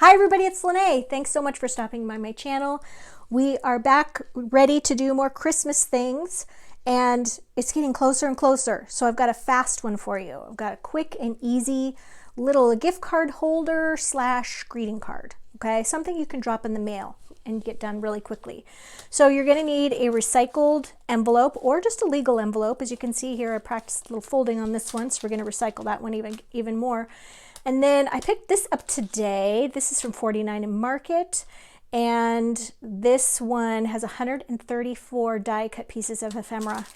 Hi everybody, it's Lene. Thanks so much for stopping by my channel. We are back ready to do more Christmas things and it's getting closer and closer. So I've got a fast one for you. I've got a quick and easy little gift card holder / greeting card. Okay, something you can drop in the mail and get done really quickly. So you're going to need a recycled envelope or just a legal envelope. As you can see here, I practiced a little folding on this one, so we're going to recycle that one even more. And then I picked this up today. This is from 49 and Market. And this one has 134 die cut pieces of ephemera.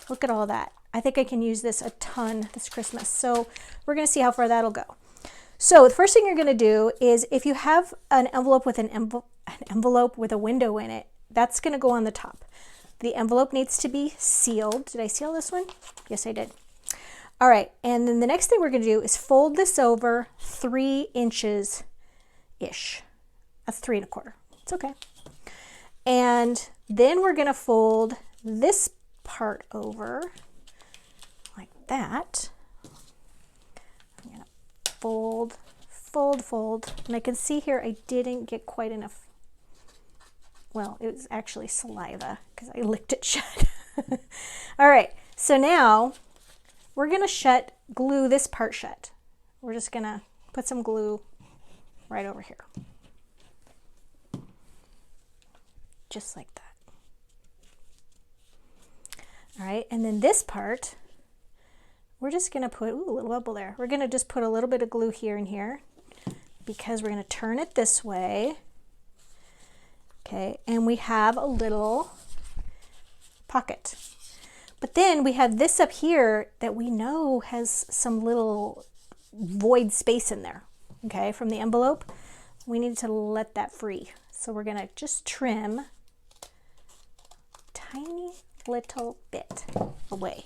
Look at all that. I think I can use this a ton this Christmas. So we're going to see how far that'll go. So the first thing you're going to do is if you have an envelope with an envelope with a window in it, that's going to go on the top. The envelope needs to be sealed. Did I seal this one? Yes, I did. All right, and then the next thing we're going to do is fold this over 3 inches-ish. That's 3 1/4. It's okay. And then we're going to fold this part over like that. I'm going to fold, fold, fold. And I can see here I didn't get quite enough. Well, it was actually saliva because I licked it shut. All right, so now we're going to glue this part shut. We're just going to put some glue right over here. Just like that. All right, and then this part, we're just going to put, ooh, a little bubble there. We're going to just put a little bit of glue here and here because we're going to turn it this way. Okay, and we have a little pocket. But then we have this up here that we know has some little void space in there, okay, from the envelope. We need to let that free. So we're going to just trim a tiny little bit away.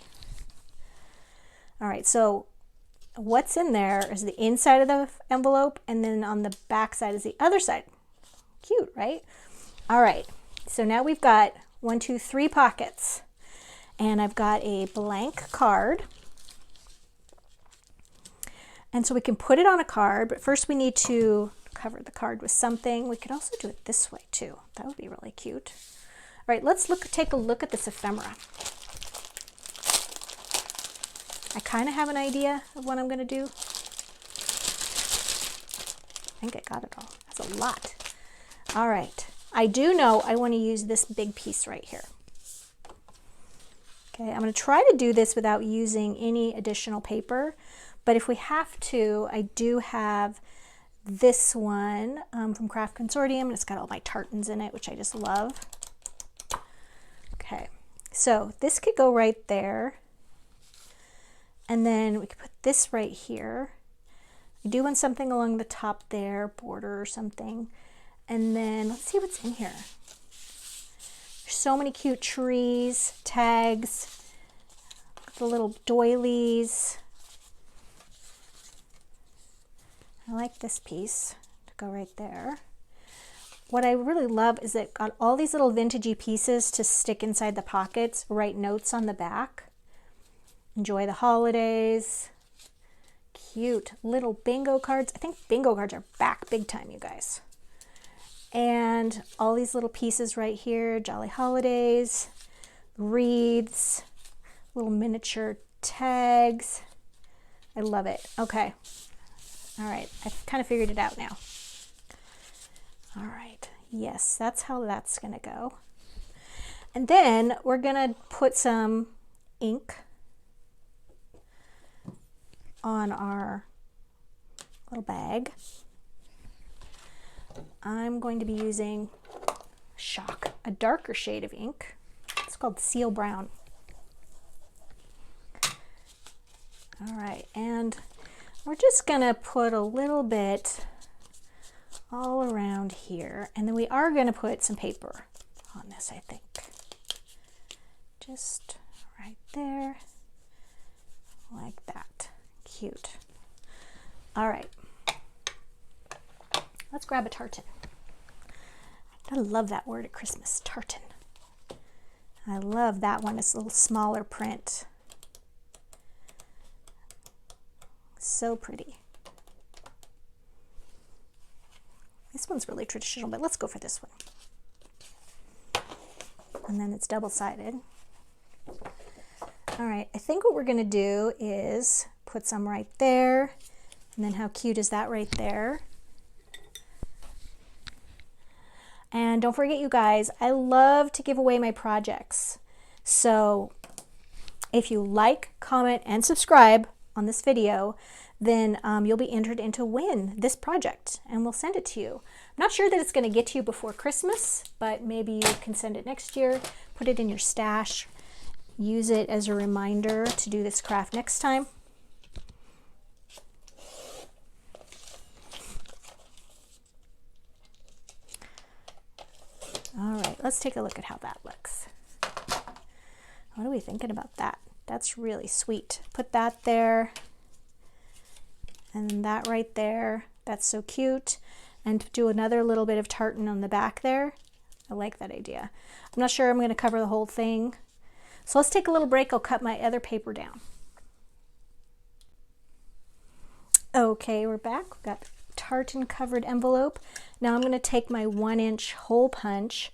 All right, so what's in there is the inside of the envelope, and then on the back side is the other side. Cute, right? All right, so now we've got 1, 2, 3 pockets. And I've got a blank card. And so we can put it on a card, but first we need to cover the card with something. We could also do it this way too. That would be really cute. All right, let's take a look at this ephemera. I kind of have an idea of what I'm going to do. I think I got it all. That's a lot. All right. I do know I want to use this big piece right here. Okay, I'm going to try to do this without using any additional paper, but if we have to, I do have this one from Craft Consortium, and it's got all my tartans in it, which I just love. Okay, so this could go right there, and then we could put this right here. I do want something along the top there, border or something, and then let's see what's in here. So many cute trees, tags, the little doilies. I like this piece to go right there. What I really love is it got all these little vintagey pieces to stick inside the pockets, write notes on the back. Enjoy the holidays. Cute little bingo cards. I think bingo cards are back big time, you guys. And all these little pieces right here, Jolly Holidays, wreaths, little miniature tags. I love it. Okay. All right. I've kind of figured it out now. All right. Yes, that's how that's going to go. And then we're going to put some ink on our little bag. I'm going to be using Shock, a darker shade of ink. It's called Seal Brown. All right, and we're just going to put a little bit all around here, and then we are going to put some paper on this, I think. Just right there, like that. Cute. All right. Let's grab a tartan. I love that word at Christmas, tartan. I love that one. It's a little smaller print. So pretty. This one's really traditional, but let's go for this one. And then it's double-sided. All right, I think what we're gonna do is put some right there, and then how cute is that right there? And don't forget, you guys, I love to give away my projects. So if you like, comment, and subscribe on this video, then you'll be entered in to win this project, and we'll send it to you. I'm not sure that it's going to get to you before Christmas, but maybe you can send it next year, put it in your stash, use it as a reminder to do this craft next time. All right, let's take a look at how that looks. What are we thinking about that? That's really sweet. Put that there, and then that right there. That's so cute. And do another little bit of tartan on the back there. I like that idea. I'm not sure I'm going to cover the whole thing. So let's take a little break. I'll cut my other paper down. Okay, we're back. We've got tartan covered envelope. Now I'm going to take my 1-inch hole punch,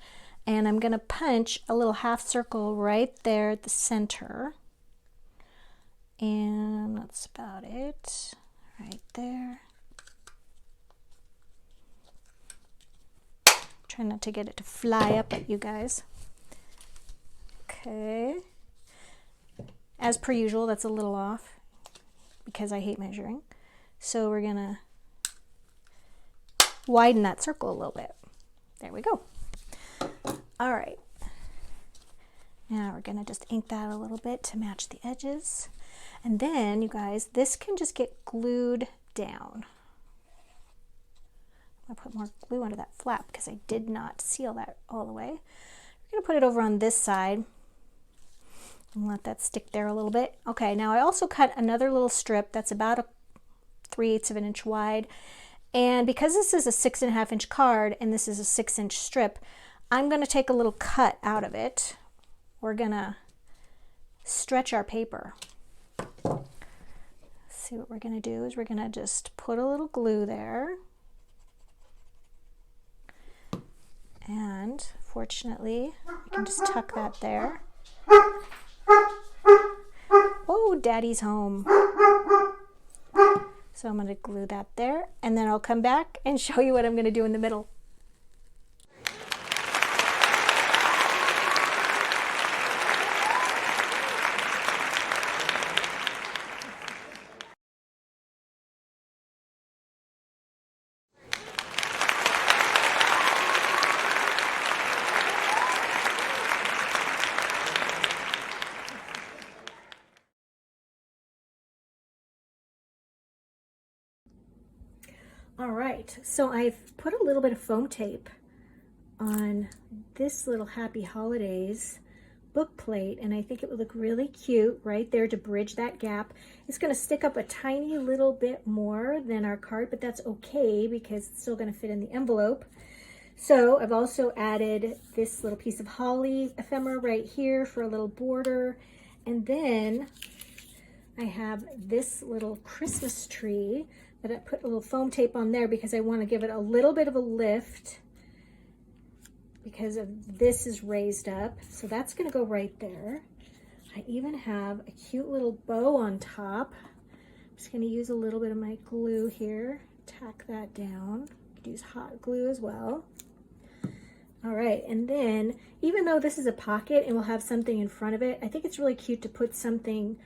and I'm going to punch a little half circle right there at the center. And that's about it. Right there. Try not to get it to fly up at you guys. Okay. As per usual, that's a little off because I hate measuring. So we're gonna widen that circle a little bit. There we go. All right. Now we're gonna just ink that a little bit to match the edges. And then, you guys, this can just get glued down. I'll put more glue under that flap because I did not seal that all the way. We're going to put it over on this side and let that stick there a little bit. Okay, now I also cut another little strip that's about 3/8 of an inch wide. And because this is a 6.5 inch card and this is a 6-inch strip, I'm going to take a little cut out of it. We're going to stretch our paper. See, what we're going to do is we're going to just put a little glue there. And fortunately, we can just tuck that there. Oh, Daddy's home. So I'm going to glue that there, and then I'll come back and show you what I'm going to do in the middle. All right, so I've put a little bit of foam tape on this little Happy Holidays book plate, and I think it would look really cute right there to bridge that gap. It's going to stick up a tiny little bit more than our card, but that's okay because it's still going to fit in the envelope. So I've also added this little piece of holly ephemera right here for a little border, and then I have this little Christmas tree that I put a little foam tape on there because I want to give it a little bit of a lift because of this is raised up. So that's going to go right there. I even have a cute little bow on top. I'm just going to use a little bit of my glue here, tack that down. You could use hot glue as well. All right, and then even though this is a pocket and we'll have something in front of it, I think it's really cute to put something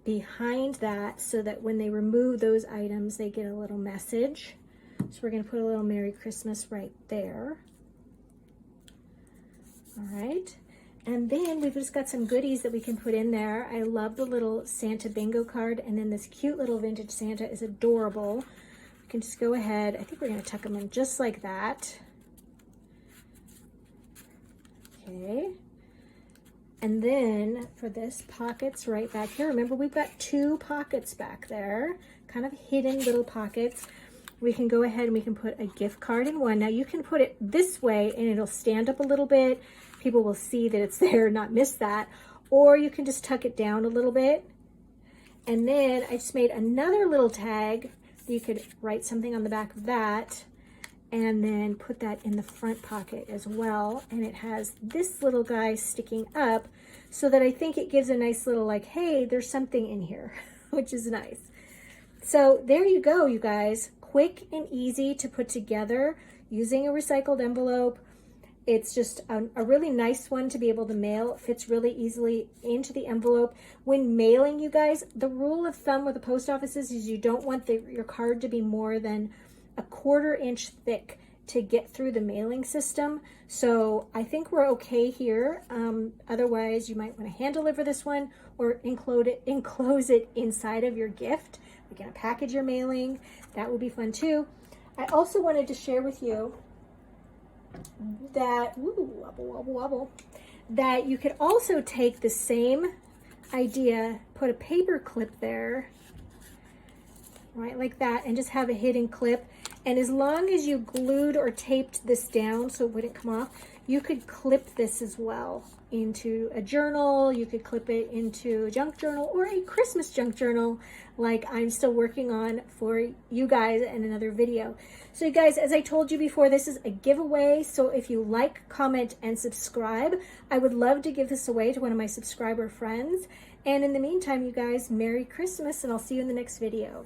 behind that so that when they remove those items, they get a little message. So we're going to put a little Merry Christmas right there. All right. And then we've just got some goodies that we can put in there. I love the little Santa bingo card, and then this cute little vintage Santa is adorable. We can just go ahead. I think we're going to tuck them in just like that. Okay. And then for this, pockets right back here. Remember, we've got 2 pockets back there, kind of hidden little pockets. We can go ahead and we can put a gift card in one. Now you can put it this way and it'll stand up a little bit. People will see that it's there, not miss that. Or you can just tuck it down a little bit. And then I just made another little tag. You could write something on the back of that. and then put that in the front pocket as well. And it has this little guy sticking up so that I think it gives a nice little like, hey, there's something in here, which is nice. So there you go, you guys. Quick and easy to put together using a recycled envelope. It's just a really nice one to be able to mail. It fits really easily into the envelope. When mailing, you guys, the rule of thumb with the post offices is you don't want your card to be more than a 1/4 inch thick to get through the mailing system. So I think we're okay here. Otherwise, you might want to hand deliver this one or enclose it inside of your gift. Like in a package you're mailing. That would be fun too. I also wanted to share with you that, ooh, wobble, wobble, wobble, that you could also take the same idea, put a paper clip there, right, like that, and just have a hidden clip. And as long as you glued or taped this down so it wouldn't come off, you could clip this as well into a journal. You could clip it into a junk journal or a Christmas junk journal like I'm still working on for you guys in another video. So you guys, as I told you before, this is a giveaway. So if you like, comment, and subscribe, I would love to give this away to one of my subscriber friends. And in the meantime, you guys, Merry Christmas, and I'll see you in the next video.